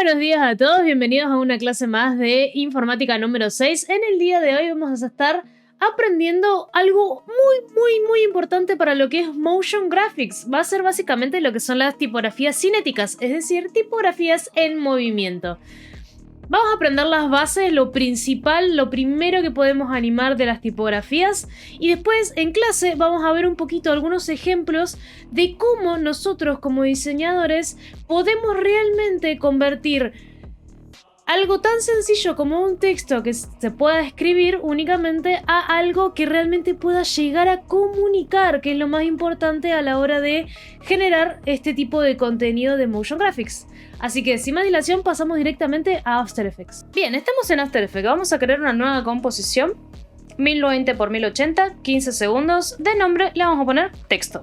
Buenos días a todos, bienvenidos a una clase más de informática número 6. En el día de hoy vamos a estar aprendiendo algo muy importante para lo que es motion graphics. Va a ser básicamente lo que son las tipografías cinéticas, es decir, tipografías en movimiento. Vamos a aprender las bases, lo principal, lo primero que podemos animar de las tipografías, y después en clase vamos a ver un poquito algunos ejemplos de cómo nosotros como diseñadores podemos realmente convertir algo tan sencillo como un texto que se pueda escribir únicamente a algo que realmente pueda llegar a comunicar, que es lo más importante a la hora de generar este tipo de contenido de motion graphics. Así que sin más dilación pasamos directamente a After Effects. Bien, estamos en After Effects, vamos a crear una nueva composición 1020 x 1080, 15 segundos, de nombre le vamos a poner texto.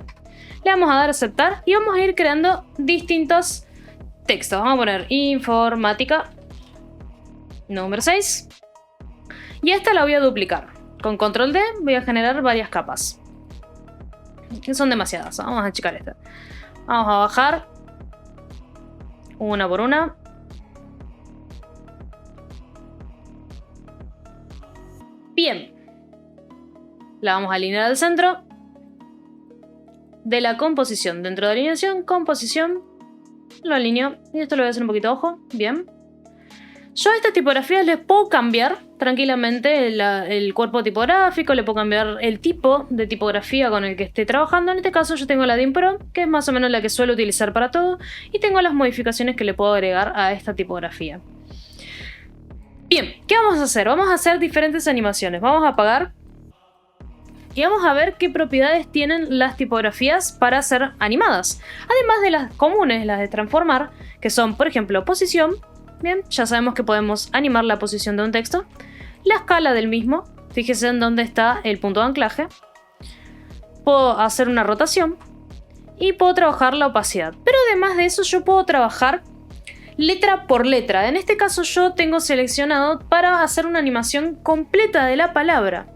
Le vamos a dar a aceptar y vamos a ir creando distintos textos. Vamos a poner informática número 6. Y esta la voy a duplicar. Con control D voy a generar varias capas. Que son demasiadas. Vamos a achicar esta. Vamos a bajar una por una. Bien. La vamos a alinear al centro de la composición. Dentro de alineación, composición. Lo alineo. Y esto lo voy a hacer un poquito ojo. Bien. Yo a estas tipografías les puedo cambiar tranquilamente el cuerpo tipográfico, le puedo cambiar el tipo de tipografía con el que esté trabajando. En este caso yo tengo la DIN Pro, que es más o menos la que suelo utilizar para todo, y tengo las modificaciones que le puedo agregar a esta tipografía. Bien, ¿qué vamos a hacer? Vamos a hacer diferentes animaciones. Vamos a apagar y vamos a ver qué propiedades tienen las tipografías para ser animadas. Además de las comunes, las de transformar, que son, por ejemplo, posición. Bien, ya sabemos que podemos animar la posición de un texto. La escala del mismo, fíjese en dónde está el punto de anclaje. Puedo hacer una rotación y puedo trabajar la opacidad. Pero además de eso yo puedo trabajar letra por letra. En este caso yo tengo seleccionado para hacer una animación completa de la palabra.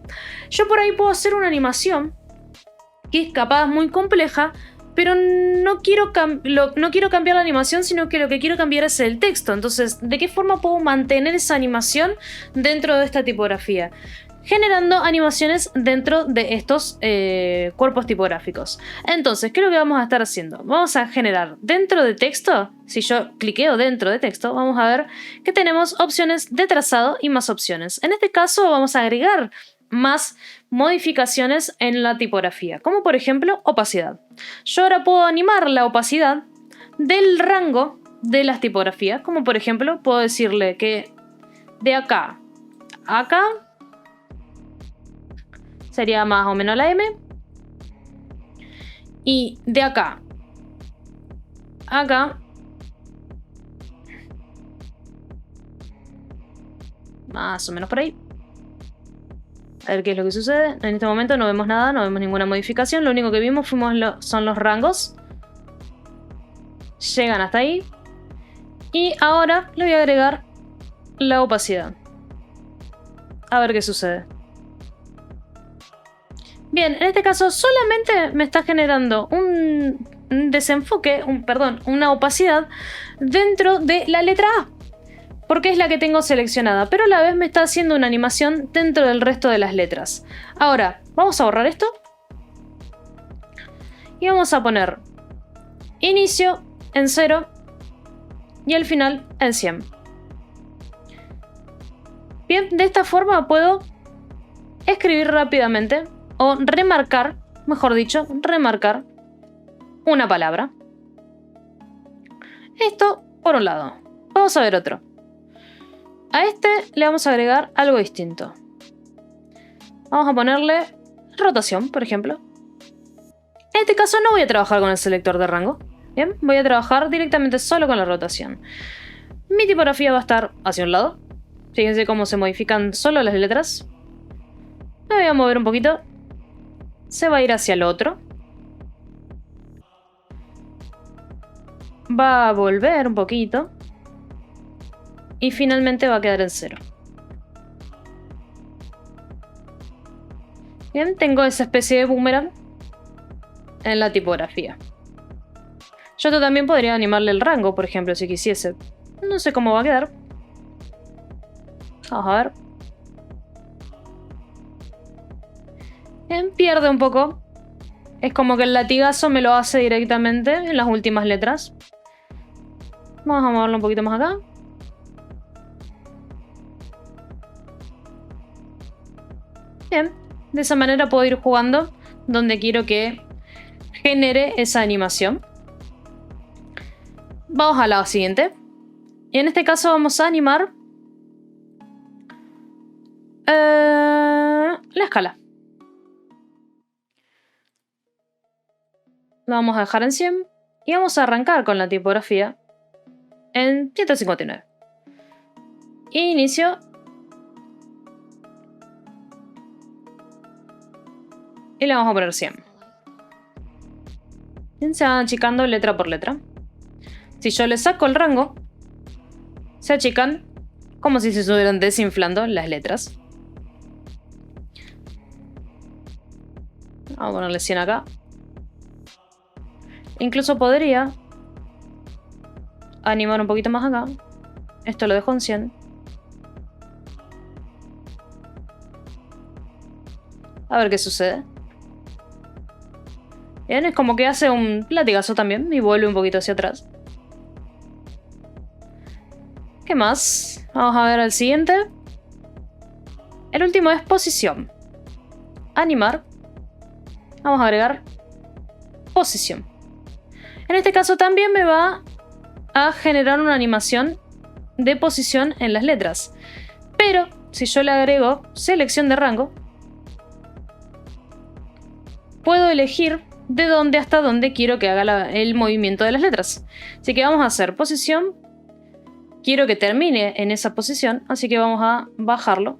Yo por ahí puedo hacer una animación que es capaz muy compleja, pero no quiero cambiar la animación, sino que lo que quiero cambiar es el texto. Entonces, ¿de qué forma puedo mantener esa animación dentro de esta tipografía? Generando animaciones dentro de estos cuerpos tipográficos. Entonces, ¿qué es lo que vamos a estar haciendo? Vamos a generar dentro de texto. Si yo cliqueo dentro de texto, vamos a ver que tenemos opciones de trazado y más opciones. En este caso, vamos a agregar más modificaciones en la tipografía, como por ejemplo opacidad. Yo ahora puedo animar la opacidad del rango de las tipografías, como por ejemplo puedo decirle que de acá a acá sería más o menos la M, y de acá a acá más o menos por ahí. A ver qué es lo que sucede. En este momento no vemos nada, no vemos ninguna modificación. Lo único que vimos son los rangos. Llegan hasta ahí. Y ahora le voy a agregar la opacidad. A ver qué sucede. Bien, en este caso solamente me está generando un desenfoque, una opacidad dentro de la letra A, porque es la que tengo seleccionada, pero a la vez me está haciendo una animación dentro del resto de las letras. Ahora, vamos a borrar esto. Y vamos a poner inicio en 0 y el final en 100. Bien, de esta forma puedo escribir rápidamente o remarcar, mejor dicho, remarcar una palabra. Esto por un lado. Vamos a ver otro. A este le vamos a agregar algo distinto. Vamos a ponerle rotación, por ejemplo. En este caso no voy a trabajar con el selector de rango. Bien, voy a trabajar directamente solo con la rotación. Mi tipografía va a estar hacia un lado. Fíjense cómo se modifican solo las letras. Me voy a mover un poquito. Se va a ir hacia el otro. Va a volver un poquito. Y finalmente va a quedar en 0. Bien, tengo esa especie de boomerang en la tipografía. Yo también podría animarle el rango, por ejemplo, si quisiese. No sé cómo va a quedar. Vamos a ver. Bien, pierde un poco. Es como que el latigazo me lo hace directamente en las últimas letras. Vamos a moverlo un poquito más acá. Bien, de esa manera puedo ir jugando donde quiero que genere esa animación. Vamos al lado siguiente. Y en este caso vamos a animar la escala. Lo vamos a dejar en 100 y vamos a arrancar con la tipografía en 159. Inicio. Y le vamos a poner 100. Bien, se van achicando letra por letra. Si yo le saco el rango, se achican como si se estuvieran desinflando las letras. Vamos a ponerle 100 acá. Incluso podría animar un poquito más acá. Esto lo dejo en 100. A ver qué sucede. Bien, es como que hace un latigazo también y vuelve un poquito hacia atrás. ¿Qué más? Vamos a ver el siguiente. El último es posición. Animar. Vamos a agregar posición. En este caso también me va a generar una animación de posición en las letras. Pero si yo le agrego selección de rango, puedo elegir de dónde hasta dónde quiero que haga el movimiento de las letras. Así que vamos a hacer posición. Quiero que termine en esa posición, así que vamos a bajarlo.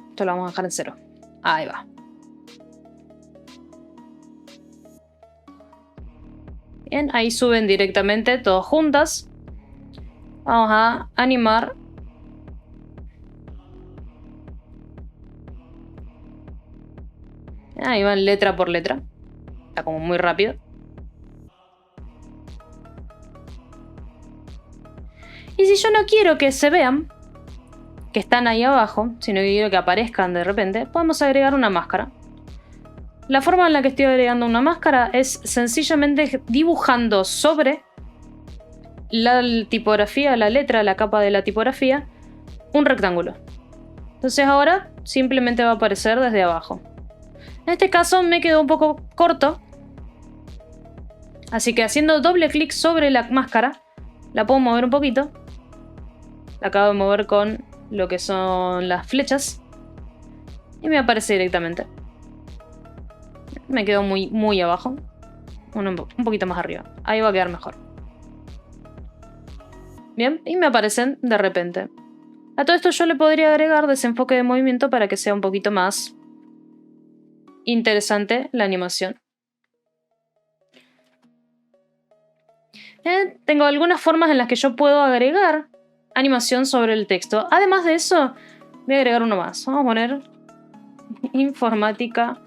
Esto lo vamos a dejar en 0. Ahí va. Bien, ahí suben directamente todas juntas. Vamos a animar. Ahí van letra por letra. Está como muy rápido. Y si yo no quiero que se vean, que están ahí abajo, sino que quiero que aparezcan de repente, podemos agregar una máscara. La forma en la que estoy agregando una máscara es sencillamente dibujando sobre la tipografía, la letra, la capa de la tipografía, un rectángulo. Entonces ahora simplemente va a aparecer desde abajo. En este caso me quedó un poco corto, así que haciendo doble clic sobre la máscara, la puedo mover un poquito. La acabo de mover con lo que son las flechas y me aparece directamente. Me quedó muy abajo. Un poquito más arriba. Ahí va a quedar mejor. Bien, y me aparecen de repente. A todo esto yo le podría agregar desenfoque de movimiento para que sea un poquito más interesante la animación. Tengo algunas formas en las que yo puedo agregar animación sobre el texto. Además de eso, voy a agregar uno más. Vamos a poner informática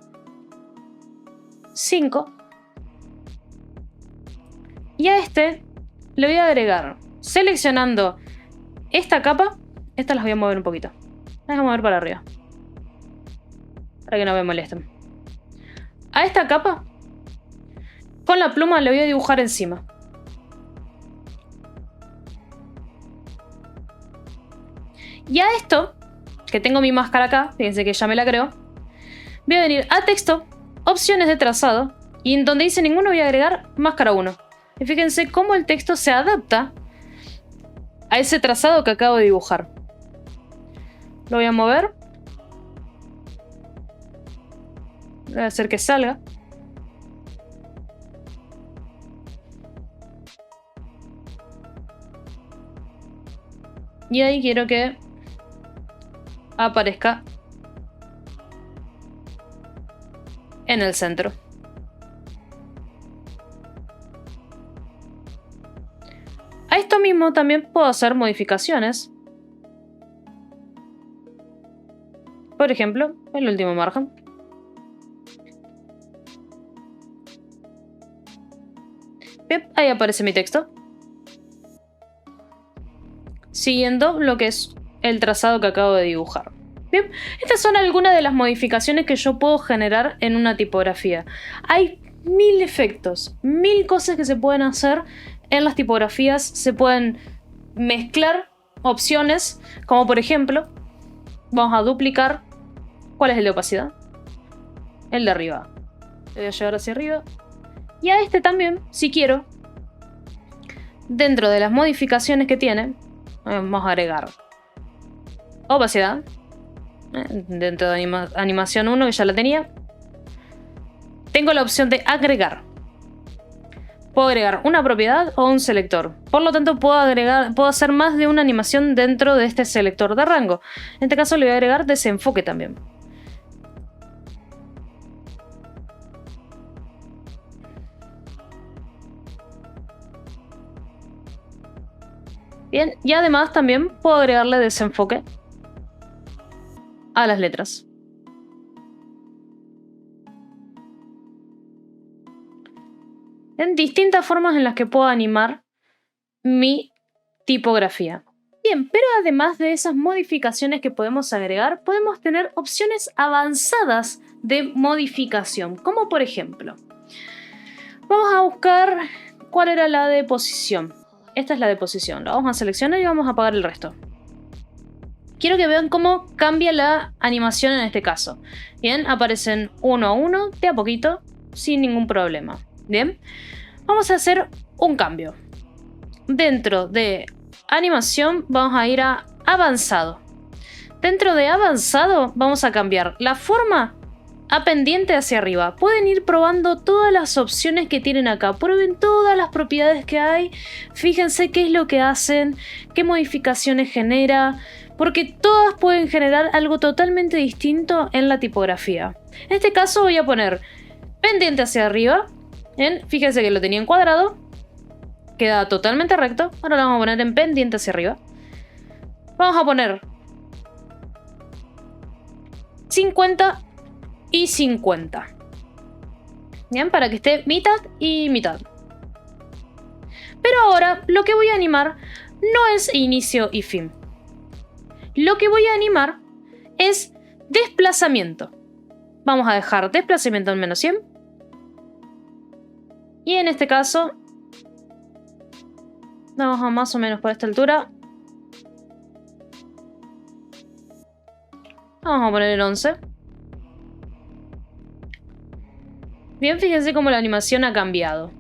5. Y a este le voy a agregar, seleccionando esta capa. Estas las voy a mover un poquito. Las voy a mover para arriba, para que no me molesten. A esta capa, con la pluma le voy a dibujar encima. Y a esto, que tengo mi máscara acá, fíjense que ya me la creo, voy a venir a texto, opciones de trazado, y en donde dice ninguno voy a agregar máscara 1. Y fíjense cómo el texto se adapta a ese trazado que acabo de dibujar. Lo voy a mover. Voy a hacer que salga. Y ahí quiero que aparezca en el centro. A esto mismo también puedo hacer modificaciones. Por ejemplo, el último margen. Bien, ahí aparece mi texto. Siguiendo lo que es el trazado que acabo de dibujar. Bien, estas son algunas de las modificaciones que yo puedo generar en una tipografía. Hay 1000 efectos, 1000 cosas que se pueden hacer en las tipografías. Se pueden mezclar opciones, como por ejemplo, vamos a duplicar. ¿Cuál es el de opacidad? El de arriba. Le voy a llevar hacia arriba. Y a este también, si quiero, dentro de las modificaciones que tiene, vamos a agregar opacidad. Dentro de animación 1, que ya la tenía, tengo la opción de agregar. Puedo agregar una propiedad o un selector. Por lo tanto, puedo hacer más de una animación dentro de este selector de rango. En este caso le voy a agregar desenfoque también. Bien, y además también puedo agregarle desenfoque a las letras. En distintas formas en las que puedo animar mi tipografía. Bien, pero además de esas modificaciones que podemos agregar, podemos tener opciones avanzadas de modificación, como por ejemplo, vamos a buscar cuál era la de posición. Esta es la de posición, la vamos a seleccionar y vamos a apagar el resto. Quiero que vean cómo cambia la animación en este caso. Bien, aparecen uno a uno, de a poquito, sin ningún problema. Bien, vamos a hacer un cambio. Dentro de animación vamos a ir a avanzado. Dentro de avanzado vamos a cambiar la forma a pendiente hacia arriba. Pueden ir probando todas las opciones que tienen acá. Prueben todas las propiedades que hay. Fíjense qué es lo que hacen, qué modificaciones genera, porque todas pueden generar algo totalmente distinto en la tipografía. En este caso voy a poner pendiente hacia arriba. Bien, fíjense que lo tenía en cuadrado. Queda totalmente recto. Ahora lo vamos a poner en pendiente hacia arriba. Vamos a poner 50 y 50. Bien, para que esté mitad y mitad. Pero ahora lo que voy a animar no es inicio y fin. Lo que voy a animar es desplazamiento. Vamos a dejar desplazamiento en menos 100. Y en este caso, vamos a más o menos por esta altura. Vamos a poner el 11. Bien, fíjense cómo la animación ha cambiado.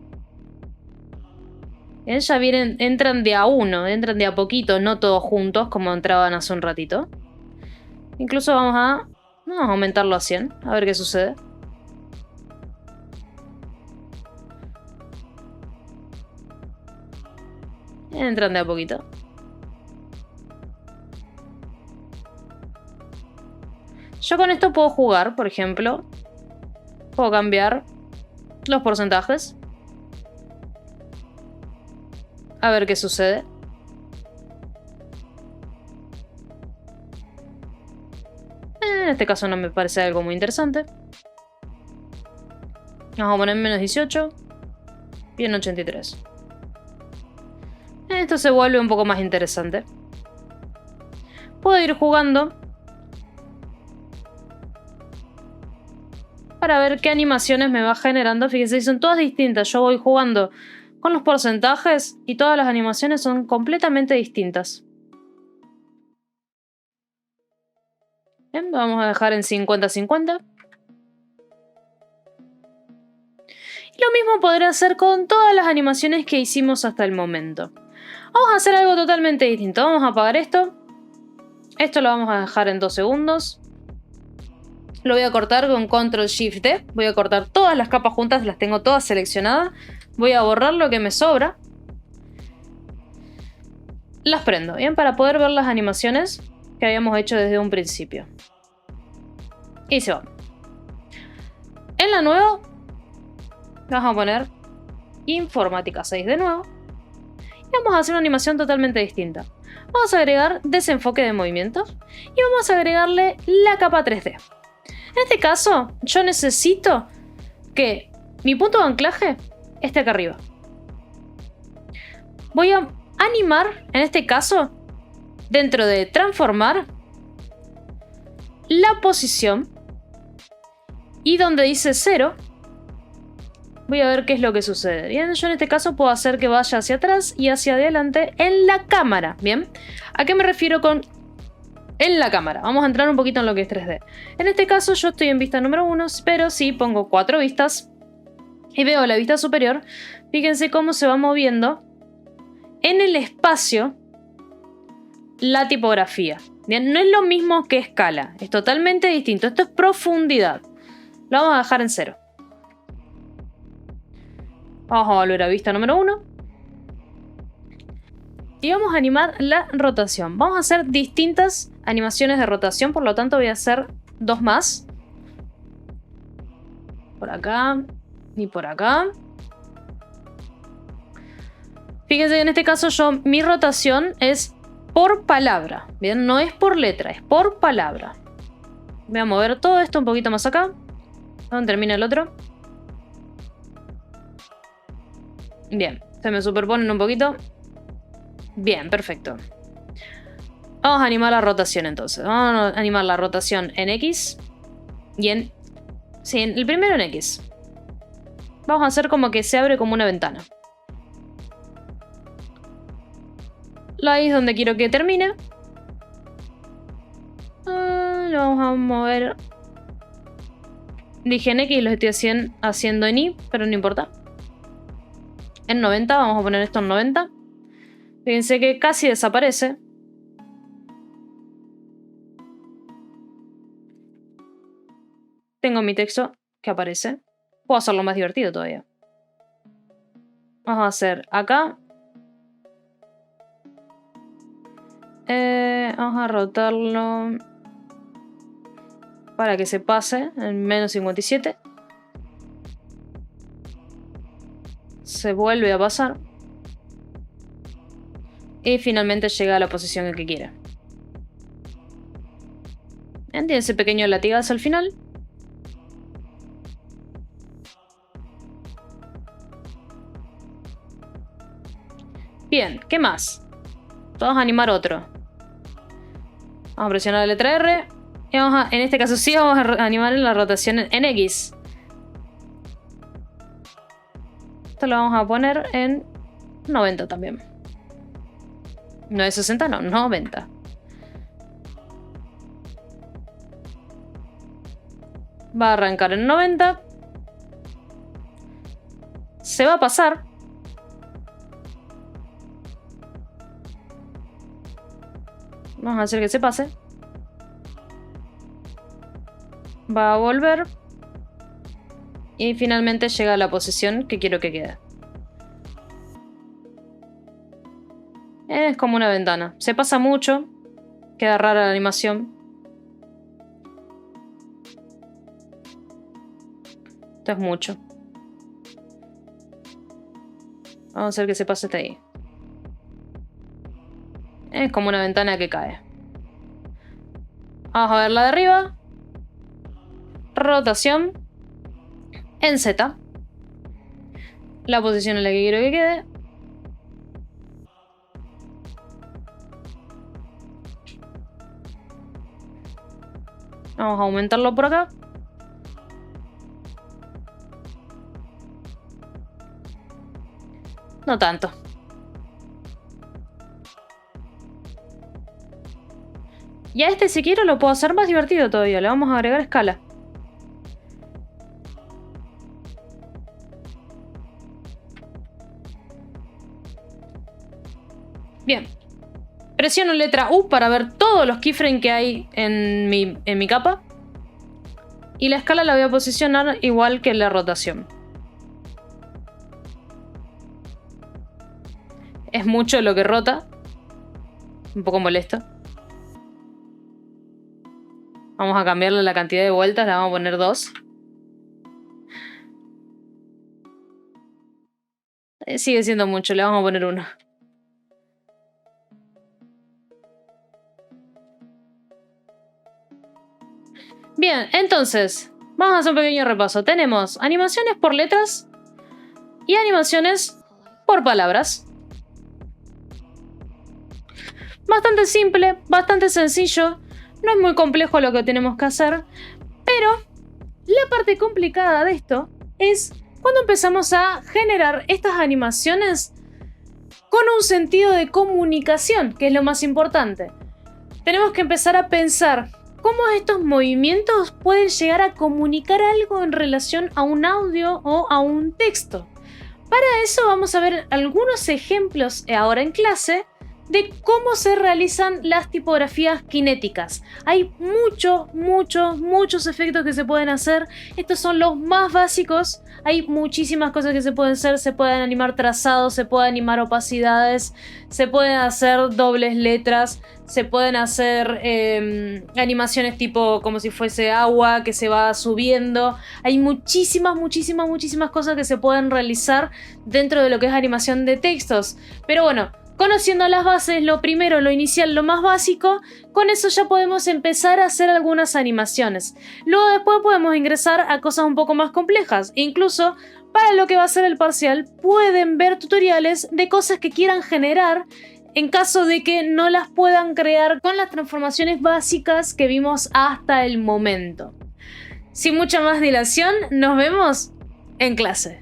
Bien, ya vienen, entran de a uno, entran de a poquito, no todos juntos como entraban hace un ratito. Incluso vamos a aumentarlo a 100, a ver qué sucede. Entran de a poquito. Yo con esto puedo jugar, por ejemplo. Puedo cambiar los porcentajes. A ver qué sucede. En este caso no me parece algo muy interesante. Vamos a poner menos 18 y en 83. Esto se vuelve un poco más interesante. Puedo ir jugando para ver qué animaciones me va generando. Fíjense, son todas distintas. Yo voy jugando con los porcentajes y todas las animaciones son completamente distintas. Bien, vamos a dejar en 50-50. Y lo mismo podré hacer con todas las animaciones que hicimos hasta el momento. Vamos a hacer algo totalmente distinto. Vamos a apagar esto. Esto lo vamos a dejar en 2 segundos. Lo voy a cortar con Ctrl-Shift-D. Voy a cortar todas las capas juntas, las tengo todas seleccionadas. Voy a borrar lo que me sobra. Las prendo, bien, para poder ver las animaciones que habíamos hecho desde un principio. Y se va. En la nueva vamos a poner Informática 6 de nuevo. Y vamos a hacer una animación totalmente distinta. Vamos a agregar desenfoque de movimientos. Y vamos a agregarle la capa 3D. En este caso, yo necesito que mi punto de anclaje esté acá arriba. Voy a animar, en este caso, dentro de transformar, la posición. Y donde dice 0, voy a ver qué es lo que sucede. Bien, yo en este caso puedo hacer que vaya hacia atrás y hacia adelante en la cámara. Bien, ¿a qué me refiero con en la cámara? Vamos a entrar un poquito en lo que es 3D. En este caso yo estoy en vista número 1, pero si pongo 4 vistas y veo la vista superior, fíjense cómo se va moviendo en el espacio la tipografía. Bien, no es lo mismo que escala, es totalmente distinto. Esto es profundidad. Lo vamos a dejar en 0. Vamos a volver a vista número 1. Y vamos a animar la rotación. Vamos a hacer distintas animaciones de rotación, por lo tanto voy a hacer 2 más. Por acá y por acá. Fíjense que en este caso mi rotación es por palabra. Bien, no es por letra, es por palabra. Voy a mover todo esto un poquito más acá. ¿Dónde termina el otro? Bien, se me superponen un poquito. Bien, perfecto. Vamos a animar la rotación entonces. Vamos a animar la rotación en X. Y en... Sí, el primero en X. Vamos a hacer como que se abre como una ventana. Ahí es donde quiero que termine. Lo vamos a mover. Dije en X y lo estoy haciendo en Y, pero no importa. En 90, vamos a poner esto en 90. Fíjense que casi desaparece. Tengo mi texto que aparece. Puedo hacerlo más divertido todavía. Vamos a hacer acá. Vamos a rotarlo para que se pase en menos 57. Se vuelve a pasar. Y finalmente llega a la posición en que quiere. Tiene ese pequeño latigazo al final. Bien, ¿qué más? Vamos a animar otro. Vamos a presionar la letra R. Y en este caso sí vamos a animar la rotación en X. Esto lo vamos a poner en 90 también. No es 60, no, 90. Va a arrancar en 90. Se va a pasar. Vamos a hacer que se pase. Va a volver. Y finalmente llega a la posición que quiero que quede. Es como una ventana. Se pasa mucho. Queda rara la animación. Esto es mucho. Vamos a hacer que se pase hasta ahí. Es como una ventana que cae. Vamos a ver la de arriba. Rotación. En Z. La posición en la que quiero que quede. Vamos a aumentarlo por acá. No tanto. Y a este si quiero lo puedo hacer más divertido todavía. Le vamos a agregar escala. Bien. Presiono letra U para ver todos los keyframes que hay en mi capa. Y la escala la voy a posicionar igual que la rotación. Es mucho lo que rota. Un poco molesto. Vamos a cambiarle la cantidad de vueltas. La vamos a poner 2. Sigue siendo mucho. Le vamos a poner 1. Bien, entonces, vamos a hacer un pequeño repaso. Tenemos animaciones por letras y animaciones por palabras. bastante simple, bastante sencillo. No es muy complejo lo que tenemos que hacer. Pero la parte complicada de esto es cuando empezamos a generar estas animaciones con un sentido de comunicación, que es lo más importante. Tenemos que empezar a pensar cómo estos movimientos pueden llegar a comunicar algo en relación a un audio o a un texto. Para eso vamos a ver algunos ejemplos ahora en clase de cómo se realizan las tipografías cinéticas. Hay muchos efectos que se pueden hacer. Estos son los más básicos. Hay muchísimas cosas que se pueden hacer. Se pueden animar trazados, se pueden animar opacidades, se pueden hacer dobles letras, se pueden hacer animaciones tipo como si fuese agua que se va subiendo. Hay muchísimas cosas que se pueden realizar dentro de lo que es animación de textos. Pero bueno, conociendo las bases, lo primero, lo inicial, lo más básico, con eso ya podemos empezar a hacer algunas animaciones. Luego después podemos ingresar a cosas un poco más complejas. Incluso para lo que va a ser el parcial, pueden ver tutoriales de cosas que quieran generar en caso de que no las puedan crear con las transformaciones básicas que vimos hasta el momento. Sin mucha más dilación, nos vemos en clase.